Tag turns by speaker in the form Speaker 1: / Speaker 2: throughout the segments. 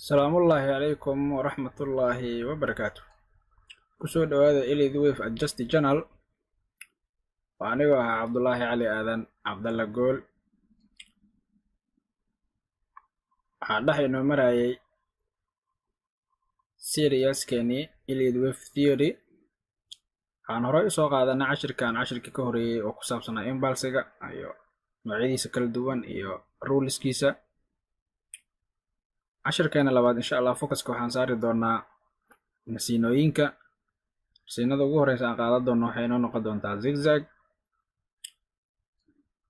Speaker 1: السلام الله عليكم ورحمة الله وبركاته. kusoo dhawaada Elite Wave Adjust Channel. Aniga Cabdullaahi Cali Aadan Cabdalla Gool. Waxaan dhaxaynoo marayay serieskeeni Elite Wave Theory. Waxaan horey usoo qaadanay cashirkii ka horeeyay oo ku saabsanaa impulsiga iyo noocyadiisa kala duwan iyo ruleskiisa. cashirkeena labaad insha Allah focuska waxaan saari doonaa nasiinooyinka. nasiinada ugu horeysa aan qaadan doono waxay inoo noqon doontaa zigzag.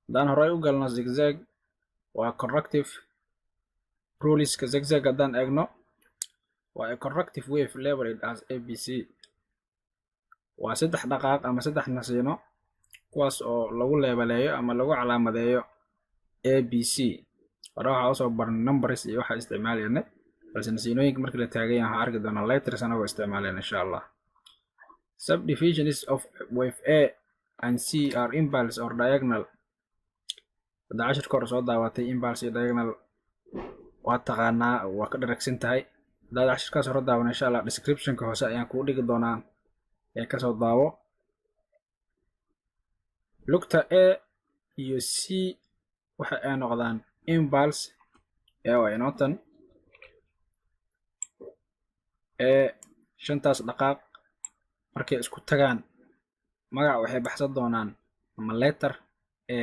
Speaker 1: haddaan horey u galno zigzag waa corrective ruleska. zigzag haddaan eegno waa a corrective wave labeled as ABC. waa saddex dhaqaaq ama saddex nasiino kuwaas oo lagu leebaleeyo ama lagu calaamadeeyo ABC. hore waxaa usoo baran numbers iyo waxaa isticmaalayna, balse nasiinooyinka markii la taagayan waxaan arki doonaa letters anagoo isticmaalayna insha Allah. Subdivisions of wave A and C are impulse or diagonal. hadda cashirka hore soo daawatay impulse iyo diagonal waa taqaanaa, waa ka dharagsan tahay. haddaad cashirkaas hore daawan insha Allah descriptionka hoose ayaan kuu dhigi doonaa ee kasoo daawo. lugta A iyo C waxa ay noqdaan impulse ee waa inoo tan ee shantaas dhaqaaq markay isku tagaan magac waxay baxsan doonaan ama letter A.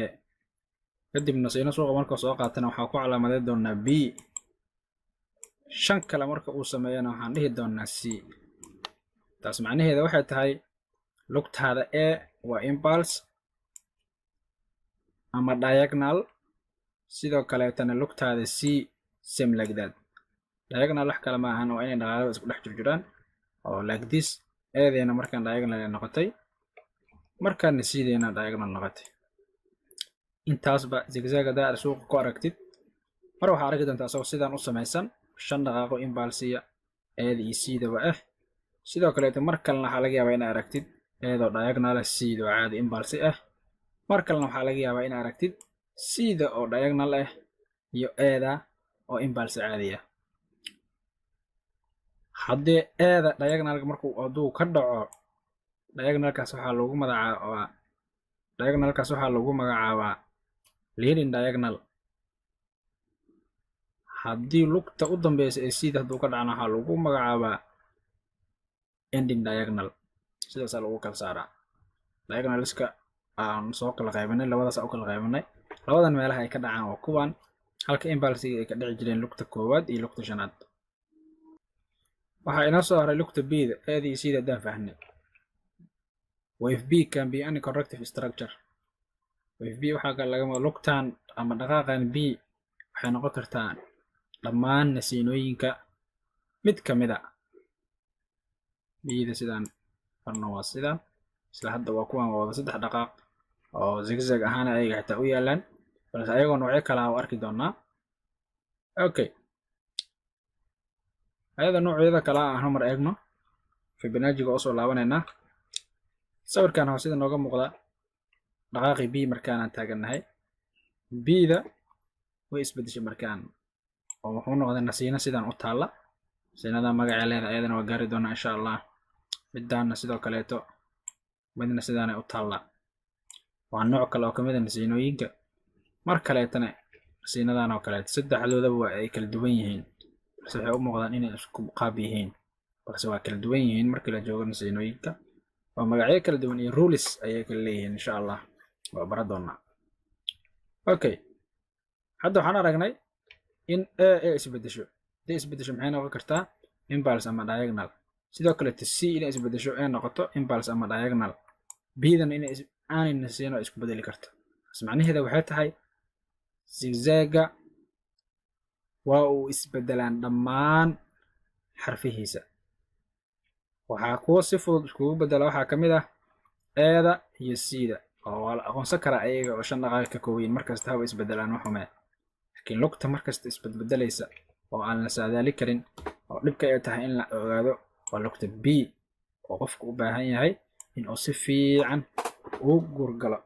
Speaker 1: kadibna nasiino suuqa marka soo qaatana waxaa ku calaamadeyn doonaa B. shan kale marka uu sameeyana waxaan dhihi doonaa C. taas macnaheeda waxay tahay lugtaada A waa impulse ama diagonal, sidoo kaleetana lugtaada C same like that. diagonal wax kale ma ahan, waa inay dhaqaaqada isku dhex jirjiraan oo like this. eedeena markaan diagonal noqotay, markaana C-deena diagonal noqotay. intaasba zigzag haddaad suuqa ku aragtid mar waxaa arki doontaa asagoo sidaan u samaysan shan dhaqaaqo impulsiya eeda iyo C-daba ah. sidoo kaleeto mar kalena waxaa laga yaabaa inaad aragtid eedoo diagonal C-da oo caadi impulsi ah. mar kalena waxaa laga yaabaa inaad aragtid C-da oo diagonal ah iyo eeda oo impulse caadi ah. haddii eeda diagonalka markuu hadduu ka dhaco diagonalkaas waxaa lagu magacaabaa leading diagonal. haddii lugta u dambeysa ee C-da hadduu ka dhacana waxaa lagu magacaabaa ending diagonal. sidaasaa lagu kala saaraa diagonalska aan soo kala qaybinay, labadaas u kala qaybinay. labadan meelaha ay ka dhacaan waa kuwan, halka impulsiga ay ka dhici jireen lugta koowaad iyo lugta shanaad. waxaa inoo soo haray lugta B-da eeda iyo C-da haddaan fahnay. wave B can be any corrective structure. wave B waxaa kale laga lugtan ama dhaqaaqan B waxay noqon kartaa dhammaan nasiinooyinka mid ka mid a. B-da sidaan farno waa sidaan, isla hadda waa kuwan wada saddex dhaqaaq oo zigzag ahaana ayaga xitaa u yaalaan, balse ayagoo noocyo kala ah arki doonaa. okay, ayada noocyada kala ah aan mar eegno. Fibonacci-ga oo soo laabanaynaa. sawirkan hoosida nooga muuqda dhaqaaqi B markaan taaganahay. B-da way isbedeshay markaan oo wuxuu noqday nasiino sidaan u taala. nasiinada magaca leedahay ayadana waa gaari doonaa insha Allah. midaana sidoo kaleeto midna sidaan u taala. waa nooc kale oo kamid ah nasiinooyinka. mar kaleetana nasiinadan oo kaleeto saddexdoodaba waa ay kala duwan yihiin, balse waxay u muuqdaan inay isku qaab yihiin, balse waa kala duwan yihiin markii la joogo nasiinooyinka. waa magacyo kala duwan iyo rules ayay kala leeyihiin insha Allah, waa bara doonaa. okay, hadda waxaan aragnay in A isbedesho. haddii isbedesho maxay noqon kartaa impulse ama diagonal. sidoo kaleeto C inay isbedesho ee noqoto impulse ama diagonal. B-dan inay aanay nasiino isku bedeli karto. taas macnaheeda waxay tahay zigzagga waa uu isbedelaan dhammaan xarfihiisa. waxaa kuwa si fudud iskugu bedela waxaa ka mid ah eeda iyo C-da oo waa la aqoonsan karaa ayaga oo shan dhaqaaq ka kooban markasta haba isbedelaan waxume. laakiin lugta markasta isbedbedelaysa oo aan la saadaali karin oo dhibka ay tahay in la ogaado waa lugta B oo qofku u baahan yahay in uu si fiican u gurgalo.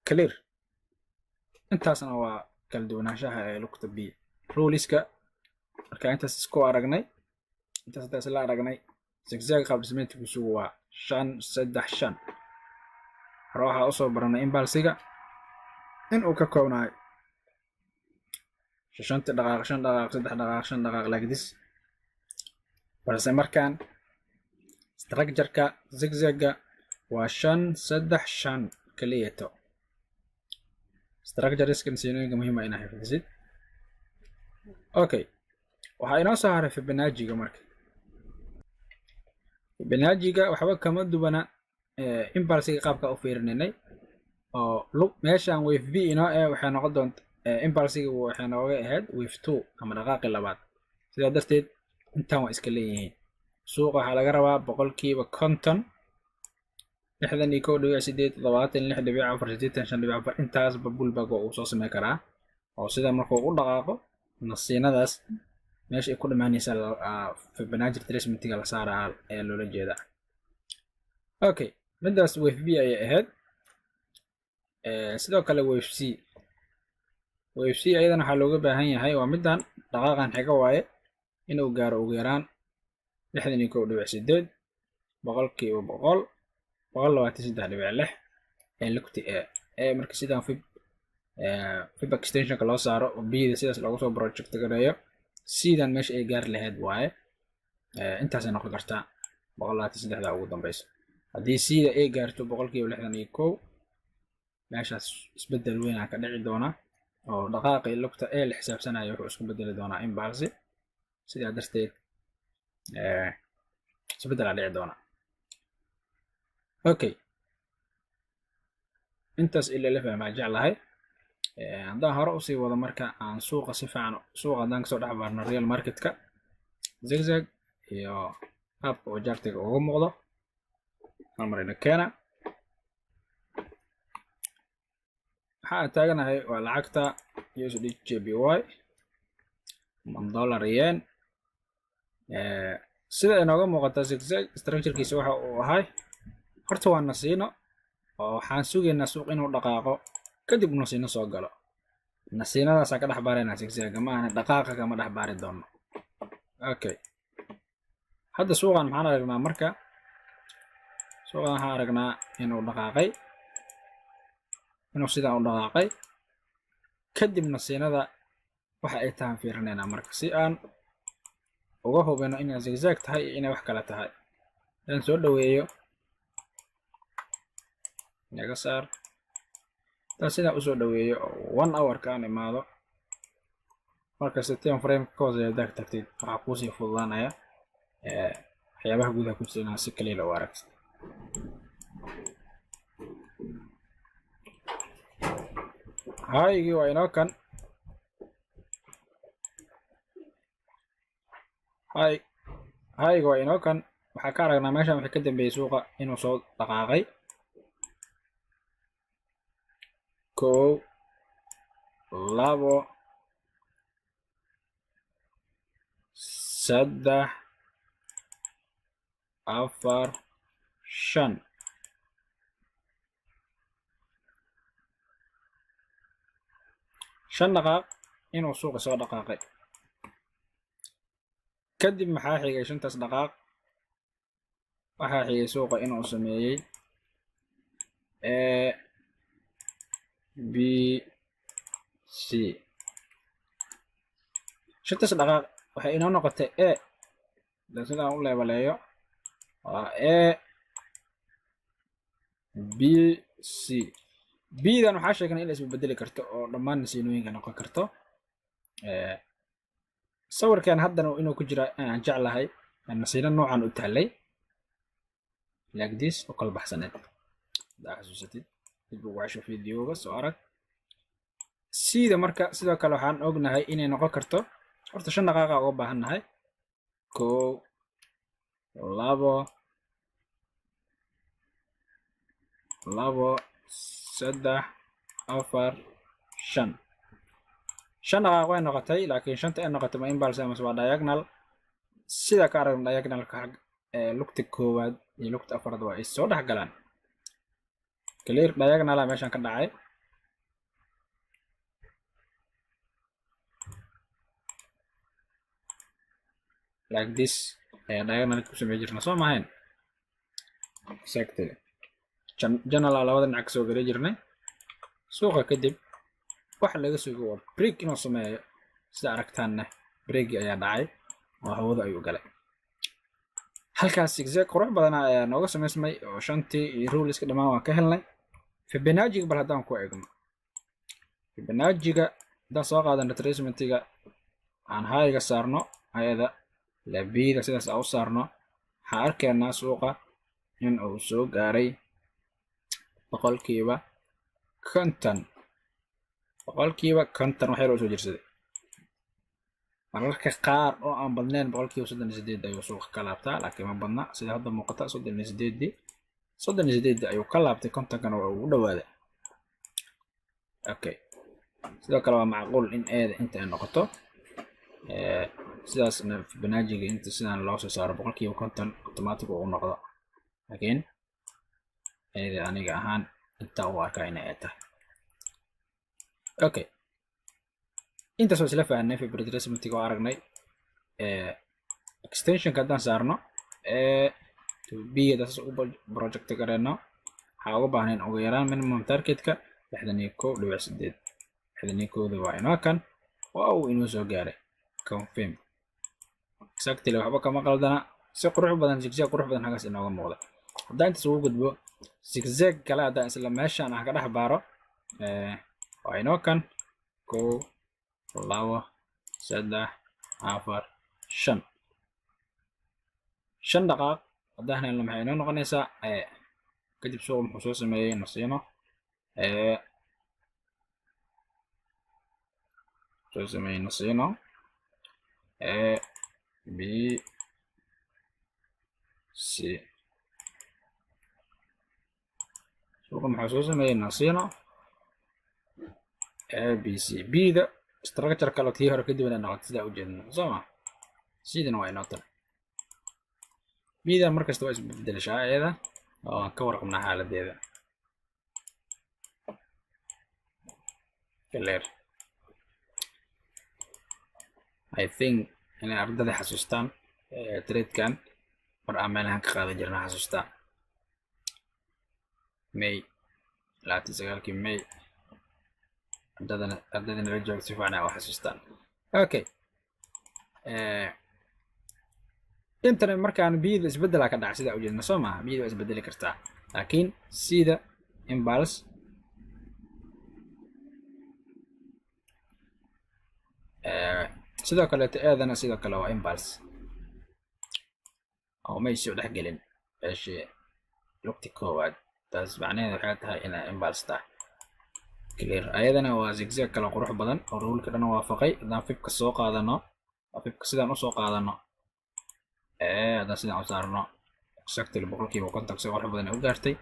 Speaker 1: clear. intaasna waa kala duwanaanshaha ee lugta B. ruleska marka intaas isku aragnay intaas la aragnay zigzag qaab dhismeedkiisu waa 5 3 5 hore waxaa usoo baranay impulsiga in uu ka koobnahay 5 dhaqaaq 5 dhaqaaq 3 dhaqaaq 5 dhaqaaq like this balse markaan structure-ka zigzag-ga waa 5 3 5 kaliyato structure-iskan siinooyinka muhiim ah inaad xifdisid okay waxaa inoo soo haray Fibonacci-ga marka Fibonacci-ga waxba kama duwana impulsiga qaabka u fiirinaynay oo lug meeshan wave b inoo waxay noqon doontaa impulsiga waxay nooga ahayd wave 2 ama dhaqaaqi labaad sidaa darteed intaan waa iska leeyihiin suuqa waxaa laga rabaa boqolkiiba 50 61.8 76.4 intaas bullback uu soo sameyn karaa oo sida markuu u dhaqaaqo nasiinadaas meesha ay ku dhamaanaysa Fibonacci retracement-ga la saaraa ee loola jeeda okay midaas wave b ay ahayd sidoo kale wave c ayadana waxaa looga baahan yahay waa midaan dhaqaaqan xiga waaye inuu gaaro ugu yaraan 61.8 boqolkiiba 100 123.6 ee lugti marka sidaan fib extensionka loo saaro oo bida sidaas loogu soo project gareeyo sidan meesha ay gaar lahayd waaye intaas ay noqon kartaa 123 ugu dambayso haddii sida ay gaarto boqolkiiba 61 meeshaas isbedel weyn ka dhici doona oo dhaqaaqi lugta ee la xisaabsanayo wuxuu isku bedeli doonaa impulse sidaa darteed isbedel dhici doona okay intaas ilaa la fahmaa jeclahay haddaan hore usii wado marka aan suuqa si fiican suuqa haddaan kasoo dhex baarno real marketka zigzag iyo qaabka oo jaartiga uga muuqdo marina keena waxaa taaganahay waa lacagta USD JPY $1 yen sida inooga muuqata zigzag structure-kiisa waxa uu ahay horta waa nasiino oo waxaan sugaynaa suuq inuu dhaqaaqo kadib nasiino soo galo nasiinadaas ka dhex baarayna zigzag ma aha dhaqaaqa kama dhex baari doono okay hadda suuqan maxaan aragnaa marka suuqan waxaan aragnaa inuu dhaqaaqay inuu sidaa u dhaqaaqay kadib nasiinada waxa ay tahan fiirinaynaa marka si aan uga hubino inay zigzag tahay iyo inay wax kale tahay aan soo dhaweeyo naga saar taa sidaa usoo dhaweeyo 1 hour ka aan imaado marka time frame ka hooseeya dag tagtid waxaa kuusii fududaanaya waxyaabaha gudaha ku jira si kaliya u aragtid haygii waa inoo kan hayga waa inoo kan waxaa ka aragnaa meeshan wixii ka dambeeyay suuqa inuu soo dhaqaaqay 1 2 3 4 5 5 dhaqaaq inuu suuqa soo dhaqaaqay kadib maxaa xigay 5taas dhaqaaq waxaa xigay suuqa inuu sameeyay B C 5taas dhaqaaq waxay inoo noqotay sidaan u leebaleeyo waa B C bdan waxaa sheegnay in la isbedeli karto oo dhammaan nasiinooyinka noqon karto sawirkan haddana inuu ku jira aan jeclahay nasiino noocan u taalay like this oo kala baxsaneed hadaa xasuusatid dib ugu cesho fiidiyooga soo arag sida marka sidoo kale waxaan ognahay inay noqon karto horta 5 dhaqaaqa uga baahannahay 1 2 3 4 5 5 dhaqaaq way noqotay laakiin 5ta ay noqotay ma impulse ama waa diagonal sida ka aragna diagonalka lugta koowaad iyo lugta afraad waa ay soo dhex galaan clear diagonal meeshan ka dhacay like this ayaa diagonal ku sameyn jirnaa soo maahayn exactly channel labada dhinac ka soo galay jirnay suuqa kadib waxa laga sugo waa break inuu sameeyo sida aragtaanna break ayaa dhacay oo hawada ayuu galay halkaas zigzag qurux badan ayaa nooga sameysmay oo shantii iyo ruleska dhammaan waan ka helnay Fibonacci bal haddaan ku eegno Fibonacci-ga haddaan soo qaadano retracement-ga aan high-ga saarno ayada labida sidaas u saarno waxaan arkaynaa suuqa in uu soo gaaray boqolkiiba konton waxay loo soo jirsaday mararka qaar oo aan badnayn boqolkiiba 38 ayuu suuqa ka laabtaa laakiin ma badna sida hadda muuqata 38 ayuu ka laabtay kontonkana waa ugu dhawaaday okay sidoo kale waa macquul in eeda inta ay noqoto sidaasna Fibonacci-ga inta sidaan loo soo saaro boqolkiiba konton automatic uu noqdo laakiin eeda aniga ahaan inta uu arkaa inay tahay okay inta soo isla fahanay Fibonacci retracement-ga oo aragnay extension-ka haddaan saarno b-da saas ugu project gareyno waxaa uga baahnayn ugu yaraan minimum target-ka 61.8 61 waa inoo kan waa uu inoo soo gaaray confirm exactly waxba kama qaldana si qurux badan zigzag qurux badan halkaas inooga muuqda haddaan intaas ugu gudbo zigzag kale haddaan isla meeshaan ka dhex baaro waa inoo kan 1 2 3 4 5 dhaqaaq haddaan helno maxay inoo noqonaysaa kadib suuqa muxuu soo sameeyey nasiino b c suuqa muxuu soo sameeyey nasiino b c b-da structure kale tii hore kadib inay noqoto sidaa u jeedno soo ma sidana waa inoo tan b-da markasta waa isbedelashaa iyada oo aan ka warqabnaa xaaladeeda clear I think inay ardayda xasuustaan trade-kan mar aan meelahan ka qaadan jirna xasuustaan May 29 May ardaydana la joogto si fiican ay xasuustaan okay intana markaan biyada isbedela ka dhac sida u jeedna soo maaha biyada waa isbedeli kartaa laakiin sida impulse sidoo kale eedana sidoo kale waa impulse oo may soo dhex gelin meeshii lugti koowaad taas macnaheedu waxay tahay inay impulse tahay clear ayadana waa zigzag kala qurux badan oo rulka dhan waafaqay haddaan fibka soo qaadano fibka sidaan usoo qaadano haddaan sidaan u saarno exactly boqolkiiba konton si qurux badan ay u gaartay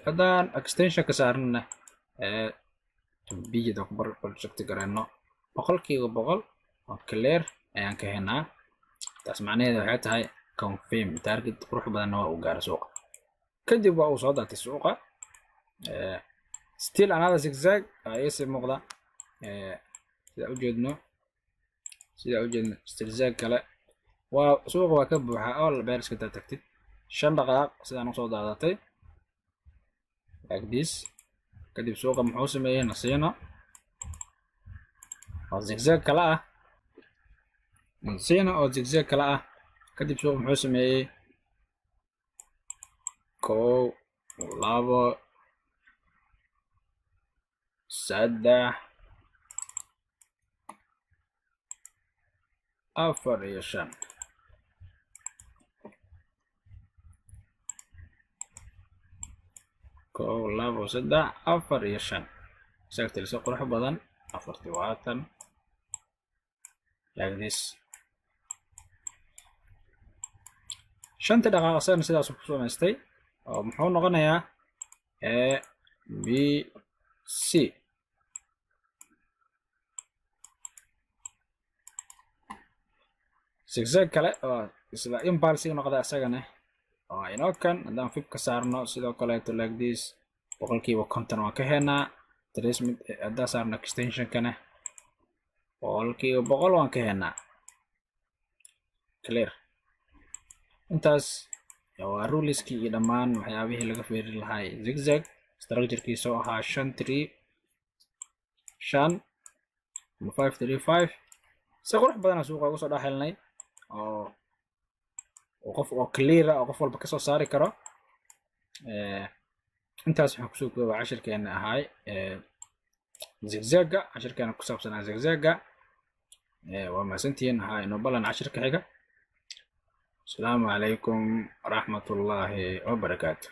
Speaker 1: haddaan extension ka saarnana biyada ku project gareyno boqolkiiba boqol oo clear ayaan ka helnaa taas macnaheedu waxay tahay confirm target qurux badanna waa uu gaaro suuqa kadib waa uu soo daatay suuqa still another zigzag ayay muuqda sida u jeedno zigzag kale waa suuqa waa ka buuxa oo beeriska intaad tagtid 5 dhaqaaq sidaan usoo daadatay like this kadib suuqa muxuu sameeyey nasiino oo zigzag kale ah kadib suuqa muxuu sameeyey 1 2 3 4 iyo 5 labo 3 4 iyo 5 exactly so qurux badan 40 like this shanta dhaqaaq san sidaas ku samaystay oo muxuu noqonayaa a b c zigzag kale oo isla impulse noqda asagana oo inoo kan haddaan fib ka saarno sidoo kaleeto like this boqolkiiba konton waan ka helnaa tracement haddaan saarno extension kana boqolkiiba boqol waan ka helnaa clear. intaas waa ruleski iyo dhammaan waxyaabihii laga fiiri lahaa zigzag structure-kiisa oo ahaa 5 ama 5 si qurux badan suuqa ugu soo dhaxelnay oo qof oo clear ah oo qof walba ka soo saari karo. intaas waxaan kusoo koobay cashirkeena ahay zigzag cashirkeena ku saabsanaa zigzag. waa mahadsantihiin waxaa inoo ballan cashirka xiga. السلام عليكم ورحمة الله وبركاته.